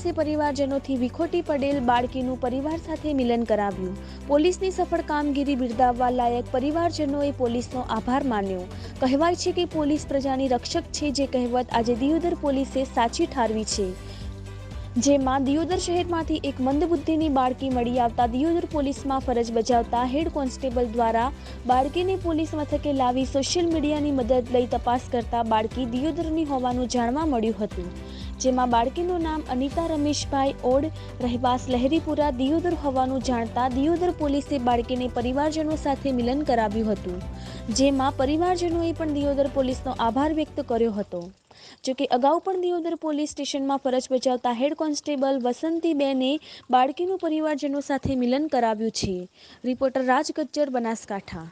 પોલીસે પરિવારજનોથી વિખોટી પડેલ બાળકીનું પરિવાર સાથે મિલન કરાવ્યું। પોલીસની સફળ કામગીરી બિરદાવવા લાયક પરિવારજનોએ પોલીસનો આભાર માન્યો। કહેવાય છે કે પોલીસ પ્રજાની રક્ષક છે, જે કહેવત આજે દિયોદર પોલીસે સાચી ઠારવી છે। જેમાં દિયોદર શહેરમાંથી એક મંદબુદ્ધિની બાળકી મળી આવતા દિયોદર પોલીસમાં ફરજ બજાવતા હેડ કોન્સ્ટેબલ દ્વારા બાળકીને પોલીસ મથકે લાવી સોશિયલ મીડિયાની મદદ લઈ તપાસ કરતા બાળકી દિયોદરની હોવાનું જાણવા મળ્યું હતું। જેમાં બાળકીનું નામ અનિતા રમેશભાઈ ઓડ, રહેવાસ લહેરીપુરા દિયોદર હોવાનું જાણતા દિયોદર પોલીસે બાળકીને પરિવારજનો સાથે મિલન કરાવ્યું હતું। જેમાં પરિવારજનોએ પણ દિયોદર પોલીસનો આભાર વ્યક્ત કર્યો હતો। જોકે અગાઉ પણ દિયોદર પોલીસ સ્ટેશનમાં ફરજ બજાવતા હેડ કોન્સ્ટેબલ વસંતીબેને બાળકીનું પરિવારજનો સાથે મિલન કરાવ્યું છે। રિપોર્ટર રાજ ગજ્જર, બનાસકાંઠા।